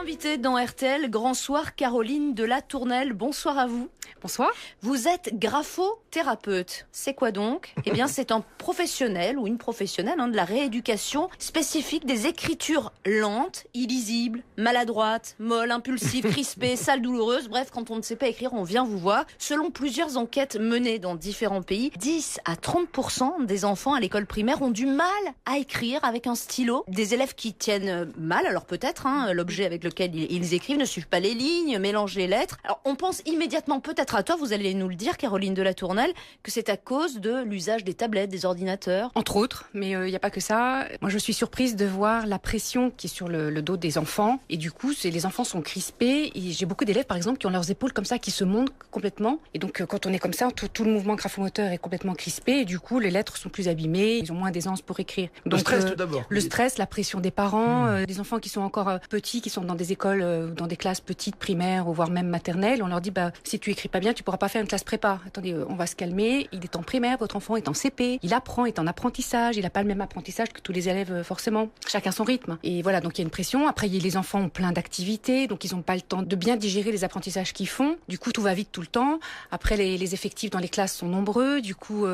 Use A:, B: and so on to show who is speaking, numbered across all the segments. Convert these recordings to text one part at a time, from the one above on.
A: invitée dans RTL Grand Soir, Caroline de la Tournelle. Bonsoir à vous.
B: Bonsoir.
A: Vous êtes graphothérapeute. C'est quoi donc ? Eh bien, c'est un professionnel ou une professionnelle de la rééducation spécifique des écritures lentes, illisibles, maladroites, molles, impulsives, crispées, sales, douloureuses. Bref, quand on ne sait pas écrire, on vient vous voir. Selon plusieurs enquêtes menées dans différents pays, 10 à 30% des enfants à l'école primaire ont du mal à écrire avec un stylo. Des élèves qui tiennent mal, alors peut-être, l'objet avec lequel ils écrivent ne suivent pas les lignes, mélangent les lettres. Alors on pense immédiatement, peut-être à tort, vous allez nous le dire, Caroline de la Tournelle, que c'est à cause de l'usage des tablettes, des ordinateurs.
B: Entre autres, mais il n'y a pas que ça. Moi, je suis surprise de voir la pression qui est sur le dos des enfants. Et du coup, les enfants sont crispés. Et j'ai beaucoup d'élèves, par exemple, qui ont leurs épaules comme ça, qui se montent complètement. Et donc, quand on est comme ça, tout le mouvement graphomoteur est complètement crispé. Et du coup, les lettres sont plus abîmées. Ils ont moins d'aisance pour écrire. Donc,
C: le stress, tout d'abord.
B: Le stress, la pression des parents, des enfants qui sont encore petits, qui sont dans des écoles, dans des classes petites, primaires, ou voire même maternelles. On leur dit, si tu écris pas bien, tu pourras pas faire une classe prépa. Attendez, on va se calmer. Il est en primaire, votre enfant est en CP. Il apprend, est en apprentissage. Il n'a pas le même apprentissage que tous les élèves, forcément. Chacun son rythme. Et voilà, donc il y a une pression. Après, les enfants ont plein d'activités, donc ils n'ont pas le temps de bien digérer les apprentissages qu'ils font. Du coup, tout va vite tout le temps. Après, les effectifs dans les classes sont nombreux. Du coup,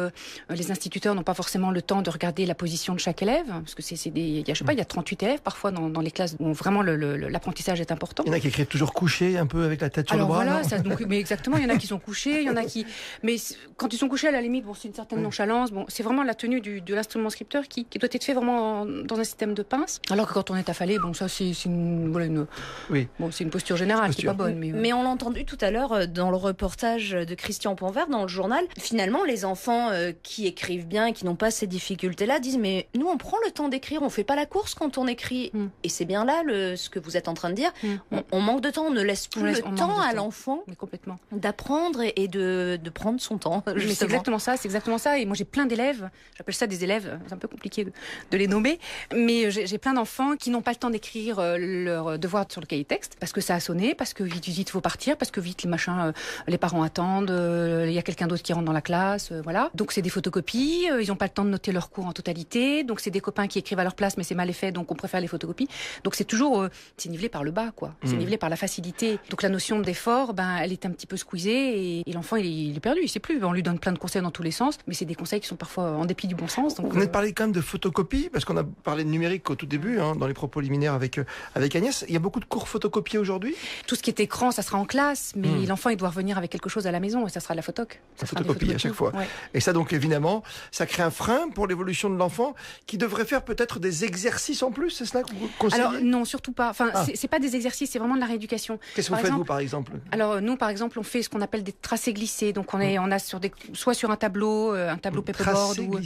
B: les instituteurs n'ont pas forcément le temps de regarder la position de chaque élève. Parce que il y a 38 élèves parfois dans les classes où vraiment l'apprentissage est important.
C: Il y en a qui écrivent toujours couchés, un peu avec la tête sur le bras.
B: Voilà, mais exactement, il y en a qui sont couchés, il y en a qui... Mais quand ils sont couchés, à la limite, c'est une certaine nonchalance. C'est vraiment la tenue de l'instrument scripteur qui doit être fait vraiment dans un système de pince. Alors que quand on est affalé, ça c'est une posture générale qui n'est pas bonne.
A: Mais on l'a entendu tout à l'heure dans le reportage de Christian Ponvert dans le journal. Finalement, les enfants qui écrivent bien et qui n'ont pas ces difficultés-là disent mais nous on prend le temps d'écrire, on fait pas la course quand on écrit. Et c'est bien là ce que vous êtes en train de dire. On manque de temps, on ne laisse plus le temps à l'enfant d'apprendre et de prendre son temps.
B: Mais c'est exactement ça. Et moi j'ai plein d'élèves, j'appelle ça des élèves, c'est un peu compliqué de les nommer, mais j'ai plein d'enfants qui n'ont pas le temps d'écrire leur devoir sur le cahier texte parce que ça a sonné, parce que vite il faut partir, parce que vite les parents attendent, il y a quelqu'un d'autre qui rentre dans la classe, voilà. Donc c'est des photocopies, ils n'ont pas le temps de noter leur cours en totalité, donc c'est des copains qui écrivent à leur place mais c'est mal fait donc on préfère les photocopies. Donc c'est toujours c'est nivelé par le bas quoi, c'est nivelé par la facilité. Donc la notion d'effort, elle est un petit peu squeezée et l'enfant il est perdu, il sait plus. On lui donne plein de conseils dans tous les sens, mais c'est des conseils qui sont parfois en dépit du bon sens. Donc,
C: vous venez de parler quand même de photocopie, parce qu'on a parlé de numérique au tout début, dans les propos liminaires avec Agnès. Il y a beaucoup de cours photocopiés aujourd'hui ?
B: Tout ce qui est écran, ça sera en classe, mais l'enfant il doit revenir avec quelque chose à la maison et ça sera de la photoc.
C: La photocopie à chaque fois. Ouais. Et ça donc évidemment, ça crée un frein pour l'évolution de l'enfant qui devrait faire peut-être des exercices en plus, c'est cela que vous conseillez ?
B: Alors non, surtout pas. C'est pas des exercices, c'est vraiment de la rééducation.
C: Qu'est-ce que vous faites vous par exemple ?
B: Alors nous par exemple, on fait ce qu'on appelle des tracés glissés. Donc on a soit sur un tableau paperboard ou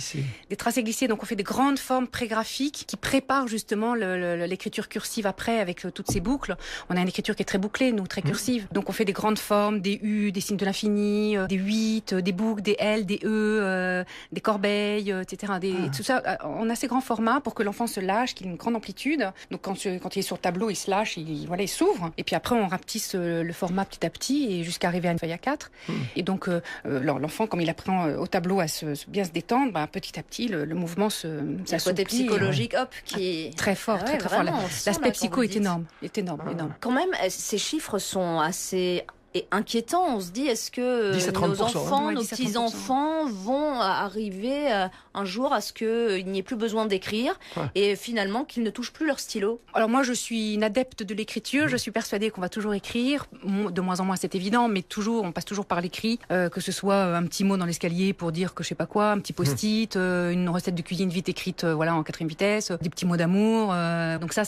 B: des tracés glissés. Donc on fait des grandes formes prégraphiques qui préparent justement l'écriture cursive après avec toutes ces boucles. On a une écriture qui est très bouclée, nous, très cursive. Donc on fait des grandes formes, des U, des signes de l'infini, des 8, des boucles, des L, des E, des corbeilles, etc. Tout ça, on a ces grands formats pour que l'enfant se lâche, qu'il ait une grande amplitude. Donc quand il est sur le tableau, il se lâche, il s'ouvre. Et puis après on rapetisse le format petit à petit et jusqu'à arriver à une feuille A4. Et donc l'enfant, comme il apprend au tableau à bien se détendre, petit à petit le mouvement s'assouplit.
A: Le côté psychologique, qui est
B: très fort, très fort. L'aspect psycho est énorme, énorme.
A: Quand même, ces chiffres sont assez inquiétants. On se dit, est-ce que nos enfants, nos petits-enfants vont arriver un jour à ce qu'il n'y ait plus besoin d'écrire et finalement qu'ils ne touchent plus leur stylo ?
B: Alors moi, je suis une adepte de l'écriture. Je suis persuadée qu'on va toujours écrire. De moins en moins, c'est évident, mais on passe toujours par l'écrit. Que ce soit un petit mot dans l'escalier pour dire que je sais pas quoi, un petit post-it, une recette de cuisine vite écrite en 4e vitesse, des petits mots d'amour. Donc ça,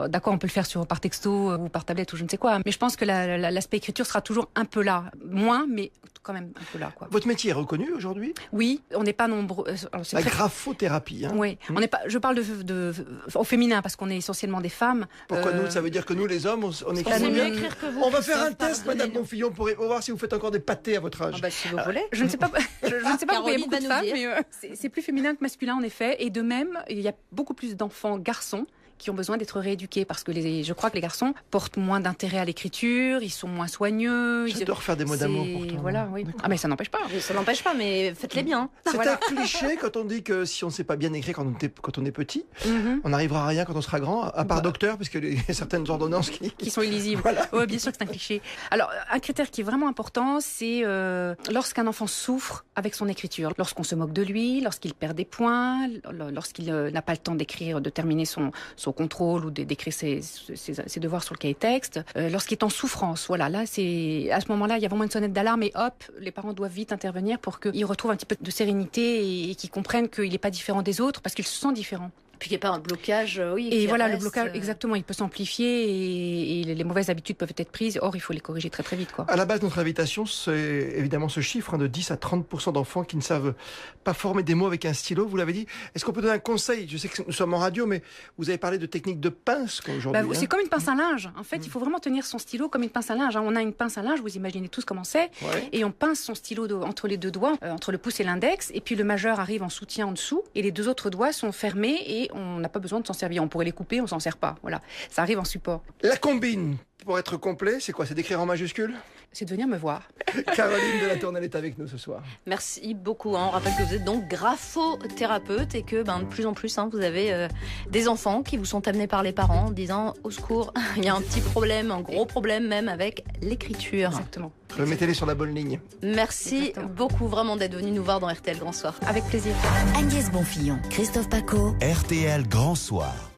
B: d'accord, on peut le faire par texto ou par tablette ou je ne sais quoi. Mais je pense que l'aspect écriture sera toujours un peu là. Moins, mais quand même un peu là.
C: Votre métier est reconnu aujourd'hui ?
B: Oui, on n'est pas nombreux.
C: Graphothérapie.
B: Oui, on n'est pas. Je parle au féminin parce qu'on est essentiellement des femmes.
C: Pourquoi nous ? Ça veut dire que nous, les hommes, on écrit mieux écrire que vous. On va faire un test, Madame Bonfillon, pour voir si vous faites encore des pâtés à votre âge.
A: Si vous voulez.
B: Je ne sais pas. Je ne sais pas pourquoi il y a beaucoup de femmes, mais c'est plus féminin que masculin en effet. Et de même, il y a beaucoup plus d'enfants garçons qui ont besoin d'être rééduqués parce que je crois que les garçons portent moins d'intérêt à l'écriture, ils sont moins soigneux.
C: J'adore faire des mots d'amour pourtant.
B: Voilà, oui. Ah mais ça n'empêche pas.
A: Ça n'empêche pas, mais faites-les bien.
C: C'est un cliché quand on dit que si on ne sait pas bien écrire quand on est petit, on n'arrivera à rien quand on sera grand, à part docteur, parce qu'il y a certaines ordonnances qui
B: sont illisibles. Voilà. Ouais, bien sûr que c'est un cliché. Alors, un critère qui est vraiment important, c'est lorsqu'un enfant souffre avec son écriture, lorsqu'on se moque de lui, lorsqu'il perd des points, lorsqu'il n'a pas le temps d'écrire, de terminer son contrôle ou d'écrire ses devoirs sur le cahier texte, lorsqu'il est en souffrance. Voilà, là, à ce moment-là, il y a vraiment une sonnette d'alarme et hop, les parents doivent vite intervenir pour qu'il retrouve un petit peu de sérénité et qu'il comprenne qu'il n'est pas différent des autres parce qu'il se sent différent.
A: Puis qu'il n'y ait pas un blocage, oui.
B: Et voilà, le blocage, exactement, il peut s'amplifier et les mauvaises habitudes peuvent être prises. Or, il faut les corriger très très vite, quoi.
C: À la base de notre invitation, c'est évidemment ce chiffre de 10 à 30% d'enfants qui ne savent pas former des mots avec un stylo. Vous l'avez dit. Est-ce qu'on peut donner un conseil? Je sais que nous sommes en radio, mais vous avez parlé de techniques de pince aujourd'hui.
B: C'est comme une pince à linge. En fait, il faut vraiment tenir son stylo comme une pince à linge. On a une pince à linge, vous imaginez tous comment c'est. Ouais. Et on pince son stylo entre les deux doigts, entre le pouce et l'index. Et puis le majeur arrive en soutien en dessous. Et les deux autres doigts sont fermés et on n'a pas besoin de s'en servir. On pourrait les couper, on s'en sert pas. Voilà, ça arrive en support.
C: La combine, pour être complet, c'est quoi? C'est d'écrire en majuscule?
B: C'est de venir me voir.
C: Caroline de la Tournelle est avec nous ce soir.
A: Merci beaucoup. On rappelle que vous êtes donc graphothérapeute et que de plus en plus, vous avez des enfants qui vous sont amenés par les parents en disant au secours, il y a un petit problème, un gros problème même avec l'écriture.
B: Exactement.
C: Mettez-les sur la bonne ligne.
A: Merci beaucoup vraiment d'être venu nous voir dans RTL Grand Soir.
B: Avec plaisir.
D: Agnès Bonfillon, Christophe Paco.
E: RTL Grand Soir.